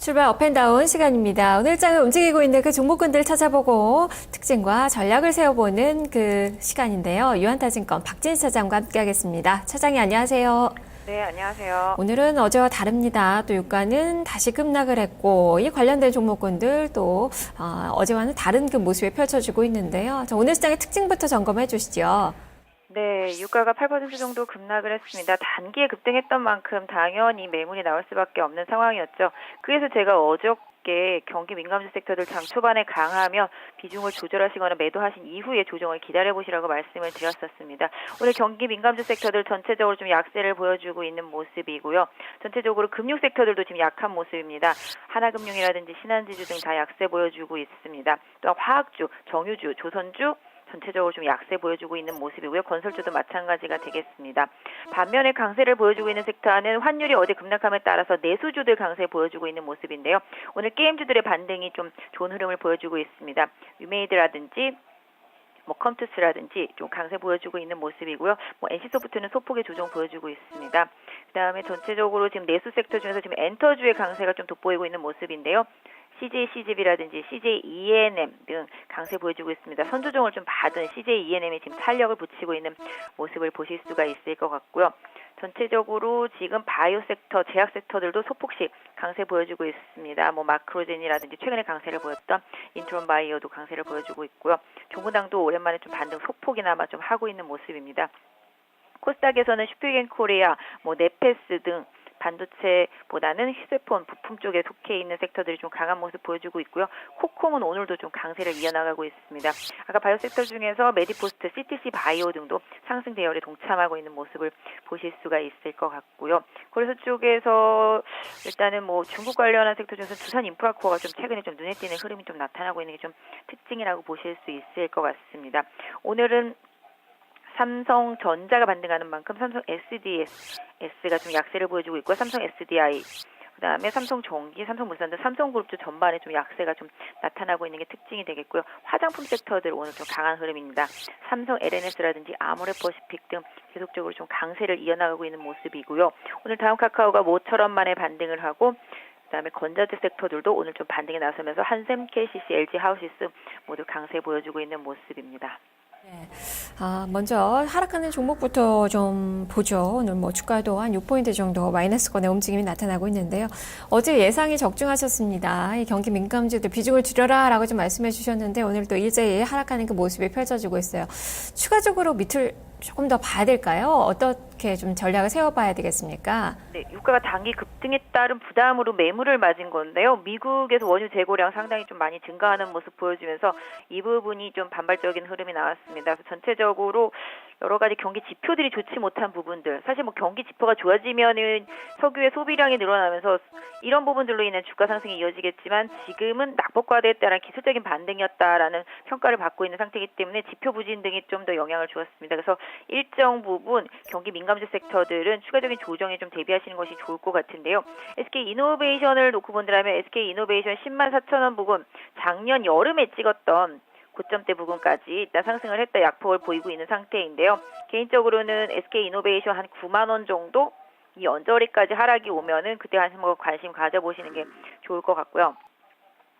출발 업앤다운 시간입니다. 오늘 장을 움직이고 있는 그 종목군들 찾아보고 특징과 전략을 세워보는 그 시간인데요. 유한타증권 박진희 차장과 함께하겠습니다. 차장님 안녕하세요. 네, 안녕하세요. 오늘은 어제와 다릅니다. 또 유가는 다시 급락을 했고 이 관련된 종목군들 또 어제와는 다른 그 모습이 펼쳐지고 있는데요. 자, 오늘 시장의 특징부터 점검해 주시죠. 네, 유가가 8% 정도 급락을 했습니다. 단기에 급등했던 만큼 당연히 매물이 나올 수밖에 없는 상황이었죠. 그래서 제가 어저께 경기 민감주 섹터들 장 초반에 강하며 비중을 조절하시거나 매도하신 이후에 조정을 기다려보시라고 말씀을 드렸었습니다. 오늘 경기 민감주 sek터들 전체적으로 좀 약세를 보여주고 있는 모습이고요. 전체적으로 금융 섹터들도 지금 약한 모습입니다. 하나금융이라든지 신한지주 등 다 약세 보여주고 있습니다. 또한 화학주, 정유주, 조선주, 전체적으로 좀 약세 보여주고 있는 모습이고요. 건설주도 마찬가지가 되겠습니다. 반면에 강세를 보여주고 있는 섹터는 환율이 어제 급락함에 따라서 내수주들 강세 보여주고 있는 모습인데요. 오늘 게임주들의 반등이 좀 좋은 흐름을 보여주고 있습니다. 유메이드라든지 컴투스라든지 좀 강세 보여주고 있는 모습이고요. NC소프트는 소폭의 조정 보여주고 있습니다. 그다음에 전체적으로 지금 내수 섹터 중에서 지금 엔터주의 강세가 좀 돋보이고 있는 모습인데요. CJ CGV라든지 CJ ENM 등 강세 보여주고 있습니다. 선조정을 좀 받은 CJ ENM이 지금 탄력을 붙이고 있는 모습을 보실 수가 있을 것 같고요. 전체적으로 지금 바이오 섹터, 제약 섹터들도 소폭씩 강세 보여주고 있습니다. 마크로젠이라든지 최근에 강세를 보였던 인트론 바이오도 강세를 보여주고 있고요. 종구당도 오랜만에 좀 반등 소폭이나마 좀 하고 있는 모습입니다. 코스닥에서는 슈퍼겐 코리아, 네페스 등 반도체보다는 휴대폰 부품 쪽에 속해 있는 섹터들이 좀 강한 모습 보여주고 있고요. 코콩은 오늘도 좀 강세를 이어나가고 있습니다. 아까 바이오 섹터 중에서 메디포스트, CTC 바이오 등도 상승 대열에 동참하고 있는 모습을 보실 수가 있을 것 같고요. 그래서 쪽에서 일단은 중국 관련한 섹터 중에서 두산 인프라코어가 좀 최근에 좀 눈에 띄는 흐름이 좀 나타나고 있는 게 좀 특징이라고 보실 수 있을 것 같습니다. 오늘은 삼성전자가 반등하는 만큼 삼성 SDS가 좀 약세를 보여주고 있고 삼성 SDI, 그다음에 삼성전기, 삼성물산 등 삼성그룹주 전반에 좀 약세가 좀 나타나고 있는 게 특징이 되겠고요. 화장품 섹터들 오늘 좀 강한 흐름입니다. 삼성 LNS라든지 아모레퍼시픽 등 계속적으로 좀 강세를 이어나가고 있는 모습이고요. 오늘 다음카카오가 모처럼 만에 반등을 하고 그다음에 건자재 섹터들도 오늘 좀 반등에 나서면서 한샘, KCC, LG 하우시스 모두 강세 보여주고 있는 모습입니다. 네. 먼저 하락하는 종목부터 좀 보죠. 오늘 주가도 한 6포인트 정도 마이너스권의 움직임이 나타나고 있는데요. 어제 예상이 적중하셨습니다. 이 경기 민감주들 비중을 줄여라라고 좀 말씀해 주셨는데 오늘 또 일제히 하락하는 그 모습이 펼쳐지고 있어요. 추가적으로 밑을 조금 더 봐야 될까요? 어떻게 좀 전략을 세워봐야 되겠습니까? 네, 유가가 단기 급등에 따른 부담으로 매물을 맞은 건데요. 미국에서 원유 재고량 상당히 좀 많이 증가하는 모습 보여주면서 이 부분이 좀 반발적인 흐름이 나왔습니다. 그래서 전체적으로 여러 가지 경기 지표들이 좋지 못한 부분들, 사실 경기 지표가 좋아지면은 석유의 소비량이 늘어나면서 이런 부분들로 인한 주가 상승이 이어지겠지만 지금은 낙폭과대에 따른 기술적인 반등이었다라는 평가를 받고 있는 상태이기 때문에 지표 부진 등이 좀 더 영향을 주었습니다. 그래서 일정 부분 경기 민감주 섹터들은 추가적인 조정에 좀 대비하시는 것이 좋을 것 같은데요. SK이노베이션을 놓고 본다면 SK이노베이션 10만 4천 원 부근 작년 여름에 찍었던 고점대 부근까지 일단 상승을 했다 약폭을 보이고 있는 상태인데요. 개인적으로는 SK이노베이션 한 9만 원 정도 이 언저리까지 하락이 오면은 그때 한번 관심 가져보시는 게 좋을 것 같고요.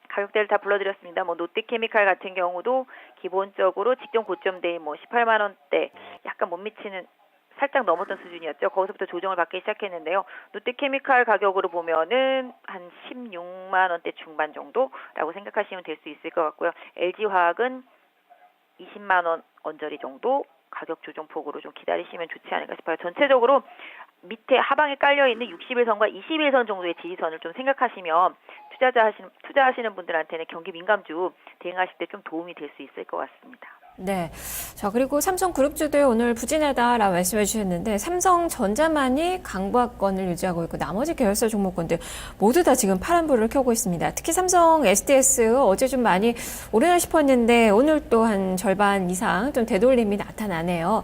가격대를 다 불러드렸습니다. 롯데케미칼 같은 경우도 기본적으로 직전 고점대인 18만 원대 약간 못 미치는 살짝 넘었던 수준이었죠. 거기서부터 조정을 받기 시작했는데요. 롯데케미칼 가격으로 보면은 한 16만 원대 중반 정도라고 생각하시면 될 수 있을 것 같고요. LG화학은 20만 원 언저리 정도 가격 조정폭으로 좀 기다리시면 좋지 않을까 싶어요. 전체적으로 밑에 하방에 깔려있는 60일선과 21선 정도의 지지선을 좀 생각하시면 투자하시는 분들한테는 경기 민감주 대응하실 때 좀 도움이 될 수 있을 것 같습니다. 네. 자, 그리고 삼성그룹주도 오늘 부진하다라고 말씀해 주셨는데 삼성전자만이 강보합권을 유지하고 있고 나머지 계열사 종목군들 모두 다 지금 파란불을 켜고 있습니다. 특히 삼성 SDS 어제 좀 많이 오르나 싶었는데 오늘 또 한 절반 이상 좀 되돌림이 나타나네요.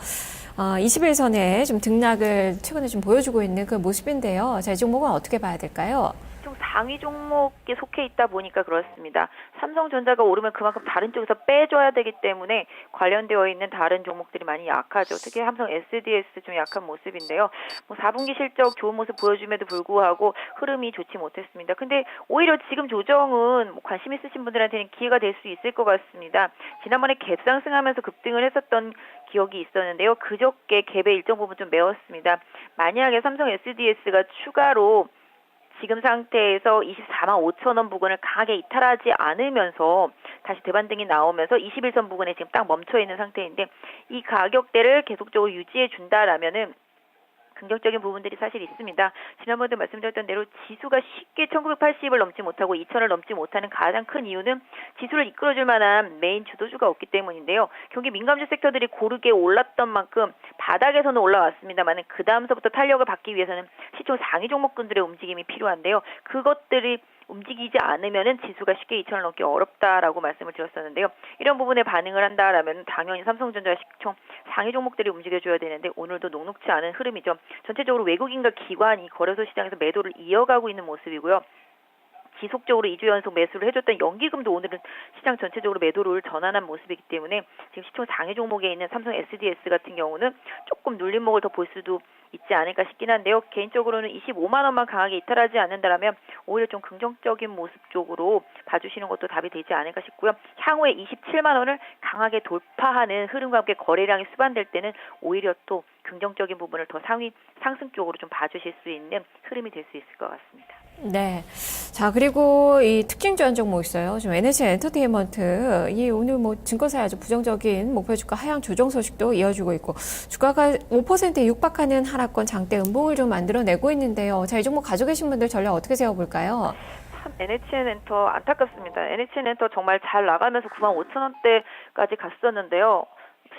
21선에 좀 등락을 최근에 좀 보여주고 있는 그 모습인데요. 자, 이 종목은 어떻게 봐야 될까요? 좀 상위 종목에 속해 있다 보니까 그렇습니다. 삼성전자가 오르면 그만큼 다른 쪽에서 빼줘야 되기 때문에 관련되어 있는 다른 종목들이 많이 약하죠. 특히 삼성 SDS 좀 약한 모습인데요. 뭐 4분기 실적 좋은 모습 보여줌에도 불구하고 흐름이 좋지 못했습니다. 근데 오히려 지금 조정은 뭐 관심 있으신 분들한테는 기회가 될 수 있을 것 같습니다. 지난번에 갭 상승하면서 급등을 했었던 기억이 있었는데요. 그저께 갭의 일정 부분 좀 메웠습니다. 만약에 삼성 SDS가 추가로 지금 상태에서 24만 5천 원 부근을 강하게 이탈하지 않으면서 다시 대반등이 나오면서 21선 부근에 지금 딱 멈춰 있는 상태인데 이 가격대를 계속적으로 유지해 준다라면은 긍정적인 부분들이 사실 있습니다. 지난번에도 말씀드렸던 대로 지수가 쉽게 1980을 넘지 못하고 2000을 넘지 못하는 가장 큰 이유는 지수를 이끌어줄 만한 메인 주도주가 없기 때문인데요. 경기 민감주 섹터들이 고르게 올랐던 만큼 바닥에서는 올라왔습니다만 그 다음서부터 탄력을 받기 위해서는 시총 상위 종목군들의 움직임이 필요한데요. 그것들이 움직이지 않으면은 지수가 쉽게 2천을 넘기 어렵다라고 말씀을 드렸었는데요. 이런 부분에 반응을 한다라면 당연히 삼성전자 시총 상위 종목들이 움직여줘야 되는데 오늘도 녹록지 않은 흐름이죠. 전체적으로 외국인과 기관이 거래소 시장에서 매도를 이어가고 있는 모습이고요. 지속적으로 2주 연속 매수를 해줬던 연기금도 오늘은 시장 전체적으로 매도를 전환한 모습이기 때문에 지금 시총 상위 종목에 있는 삼성 SDS 같은 경우는 조금 눌림목을 더 볼 수도 있지 않을까 싶긴 한데요. 개인적으로는 25만 원만 강하게 이탈하지 않는다면 오히려 좀 긍정적인 모습 쪽으로 봐주시는 것도 답이 되지 않을까 싶고요. 향후에 27만 원을 강하게 돌파하는 흐름과 함께 거래량이 수반될 때는 오히려 또 긍정적인 부분을 더 상위 상승 쪽으로 좀 봐주실 수 있는 흐름이 될 수 있을 것 같습니다. 네. 자, 그리고 이 특징 주한 종목 있어요. 지금 NH 엔터테인먼트, 이 오늘 뭐 증권사에 아주 부정적인 목표 주가 하향 조정 소식도 이어지고 있고, 주가가 5%에 육박하는 하락권 장대 음봉을 좀 만들어내고 있는데요. 자, 이 종목 가지고 계신 분들 전략 어떻게 세워볼까요? 참 NHN엔터 안타깝습니다. NHN엔터 정말 잘 나가면서 9만 5천 원대까지 갔었는데요.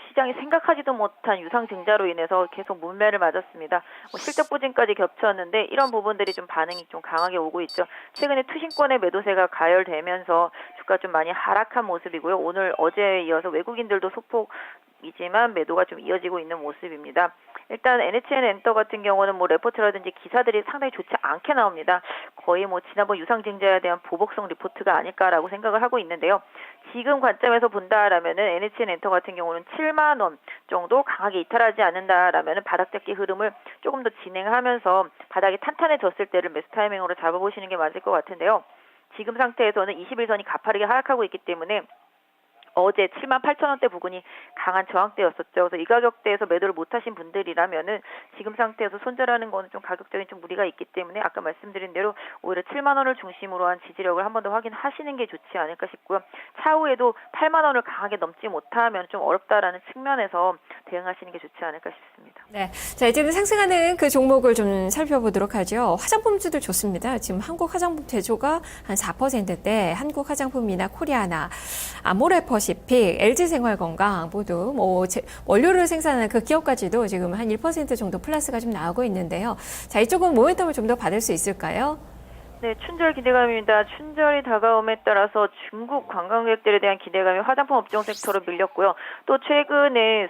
시장이 생각하지도 못한 유상증자로 인해서 계속 문매를 맞았습니다. 실적 부진까지 겹쳤는데 이런 부분들이 좀 반응이 좀 강하게 오고 있죠. 최근에 투신권의 매도세가 가열되면서 주가 좀 많이 하락한 모습이고요. 오늘 어제에 이어서 외국인들도 소폭이지만 매도가 좀 이어지고 있는 모습입니다. 일단 NHN엔터 같은 경우는 뭐 레포트라든지 기사들이 상당히 좋지 않게 나옵니다. 거의 뭐 지난번 유상증자에 대한 보복성 리포트가 아닐까라고 생각을 하고 있는데요. 지금 관점에서 본다라면은 NHN엔터 같은 경우는 7만 원 정도 강하게 이탈하지 않는다라면은 바닥잡기 흐름을 조금 더 진행하면서 바닥이 탄탄해졌을 때를 매수 타이밍으로 잡아보시는 게 맞을 것 같은데요. 지금 상태에서는 21선이 가파르게 하락하고 있기 때문에 어제 7만 8천 원대 부근이 강한 저항대였었죠. 그래서 이 가격대에서 매도를 못하신 분들이라면은 지금 상태에서 손절하는 거는 좀 가격적인 좀 무리가 있기 때문에 아까 말씀드린 대로 오히려 7만 원을 중심으로 한 지지력을 한 번 더 확인하시는 게 좋지 않을까 싶고요. 차후에도 8만 원을 강하게 넘지 못하면 좀 어렵다라는 측면에서 대응하시는 게 좋지 않을까 싶습니다. 네. 자, 이제는 상승하는 그 종목을 좀 살펴보도록 하죠. 화장품주들 좋습니다. 지금 한국 화장품 제조가 한 4%대 한국 화장품이나 코리아나, 아모레퍼시픽, LG생활건강 모두 뭐 원료를 생산하는 그 기업까지도 지금 한 1% 정도 플러스가 좀 나오고 있는데요. 자, 이쪽은 모멘텀을 좀 더 받을 수 있을까요? 네, 춘절 기대감입니다. 춘절이 다가옴에 따라서 중국 관광객들에 대한 기대감이 화장품 업종 섹터로 밀렸고요. 또 최근에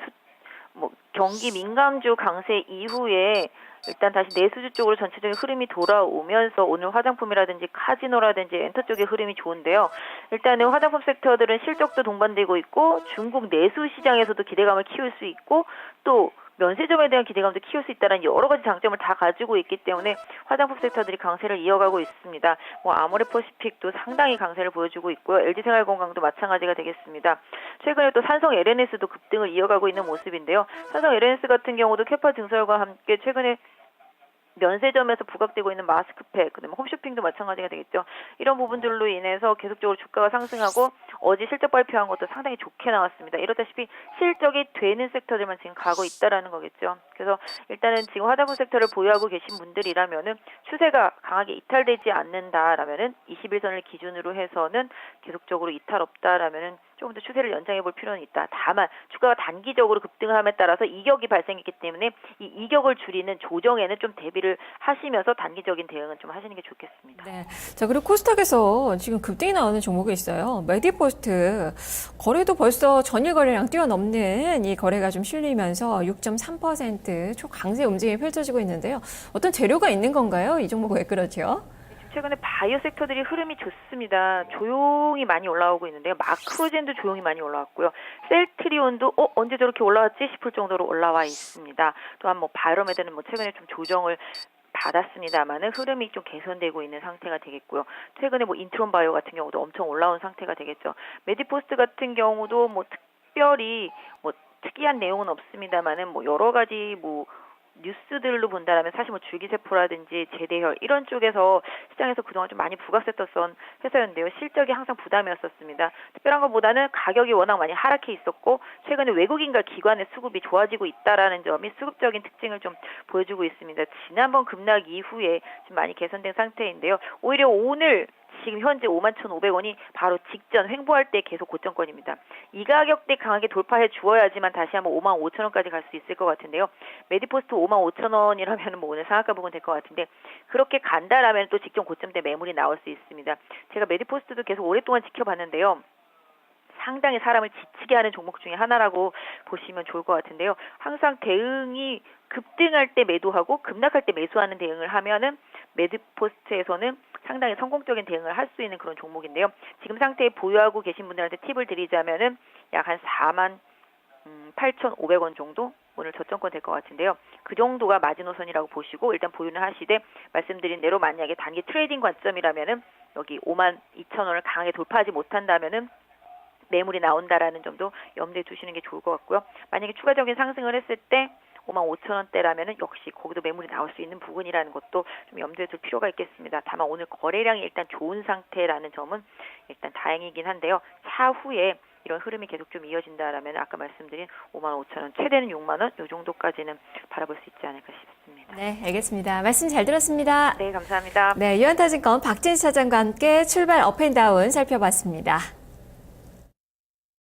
경기 민감주 강세 이후에 일단 다시 내수주 쪽으로 전체적인 흐름이 돌아오면서 오늘 화장품이라든지 카지노라든지 엔터 쪽의 흐름이 좋은데요. 일단은 화장품 섹터들은 실적도 동반되고 있고 중국 내수 시장에서도 기대감을 키울 수 있고 또 면세점에 대한 기대감도 키울 수 있다는 여러 가지 장점을 다 가지고 있기 때문에 화장품 섹터들이 강세를 이어가고 있습니다. 아모레퍼시픽도 상당히 강세를 보여주고 있고요. LG생활건강도 마찬가지가 되겠습니다. 최근에 또 산성 LNS도 급등을 이어가고 있는 모습인데요. 산성 LNS 같은 경우도 캐파 증설과 함께 최근에 면세점에서 부각되고 있는 마스크팩, 그다음에 홈쇼핑도 마찬가지가 되겠죠. 이런 부분들로 인해서 계속적으로 주가가 상승하고 어제 실적 발표한 것도 상당히 좋게 나왔습니다. 이렇다시피 실적이 되는 섹터들만 지금 가고 있다라는 거겠죠. 그래서 일단은 지금 화장품 섹터를 보유하고 계신 분들이라면은 추세가 강하게 이탈되지 않는다라면은 21선을 기준으로 해서는 계속적으로 이탈 없다라면은 조금 더 추세를 연장해 볼 필요는 있다. 다만 주가가 단기적으로 급등함에 따라서 이격이 발생했기 때문에 이 이격을 줄이는 조정에는 좀 대비를 하시면서 단기적인 대응은 좀 하시는 게 좋겠습니다. 네. 자, 그리고 코스닥에서 지금 급등이 나오는 종목이 있어요. 메디포스트. 거래도 벌써 전일 거래량 뛰어넘는 이 거래가 좀 실리면서 6.3% 초강세 움직임이 펼쳐지고 있는데요. 어떤 재료가 있는 건가요? 이 종목 왜 그러죠? 최근에 바이오 섹터들이 흐름이 좋습니다. 조용히 많이 올라오고 있는데요. 마크로젠도 조용히 많이 올라왔고요. 셀트리온도 언제 저렇게 올라왔지 싶을 정도로 올라와 있습니다. 또한 뭐 바이오메드는 뭐 최근에 좀 조정을 받았습니다만은 흐름이 좀 개선되고 있는 상태가 되겠고요. 최근에 뭐 인트론 바이오 같은 경우도 엄청 올라온 상태가 되겠죠. 메디포스트 같은 경우도 뭐 특별히 뭐 특이한 내용은 없습니다만은 뭐 여러 가지 뭐 뉴스들로 본다라면 사실 뭐 줄기세포라든지 제대혈 이런 쪽에서 시장에서 그동안 좀 많이 부각세 떴던 회사였는데요. 실적이 항상 부담이었었습니다. 특별한 것보다는 가격이 워낙 많이 하락해 있었고 최근에 외국인과 기관의 수급이 좋아지고 있다라는 점이 수급적인 특징을 좀 보여주고 있습니다. 지난번 급락 이후에 좀 많이 개선된 상태인데요. 오히려 오늘 지금 현재 51,500원이 바로 직전 횡보할 때 계속 고점권입니다. 이 가격대 강하게 돌파해 주어야지만 다시 한번 55,000원까지 갈 수 있을 것 같은데요. 메디포스트 55,000원이라면 뭐 오늘 상한가 부분 될 것 같은데 그렇게 간다라면 또 직전 고점대 매물이 나올 수 있습니다. 제가 메디포스트도 계속 오랫동안 지켜봤는데요. 상당히 사람을 지치게 하는 종목 중에 하나라고 보시면 좋을 것 같은데요. 항상 대응이 급등할 때 매도하고 급락할 때 매수하는 대응을 하면은 메디포스트에서는 상당히 성공적인 대응을 할 수 있는 그런 종목인데요. 지금 상태에 보유하고 계신 분들한테 팁을 드리자면은 약 한 48,500원 정도 오늘 저점권 될 것 같은데요. 그 정도가 마지노선이라고 보시고 일단 보유는 하시되 말씀드린 대로 만약에 단기 트레이딩 관점이라면은 여기 52,000원을 강하게 돌파하지 못한다면은 매물이 나온다라는 점도 염두에 두시는 게 좋을 것 같고요. 만약에 추가적인 상승을 했을 때 55,000원대라면은 역시 거기도 매물이 나올 수 있는 부분이라는 것도 좀 염두에 둘 필요가 있겠습니다. 다만 오늘 거래량이 일단 좋은 상태라는 점은 일단 다행이긴 한데요. 차후에 이런 흐름이 계속 좀 이어진다라면 아까 말씀드린 55,000원, 최대는 6만원 이 정도까지는 바라볼 수 있지 않을까 싶습니다. 네, 알겠습니다. 말씀 잘 들었습니다. 네, 감사합니다. 네, 유한타증권 박진수 차장과 함께 출발 업앤다운 살펴봤습니다.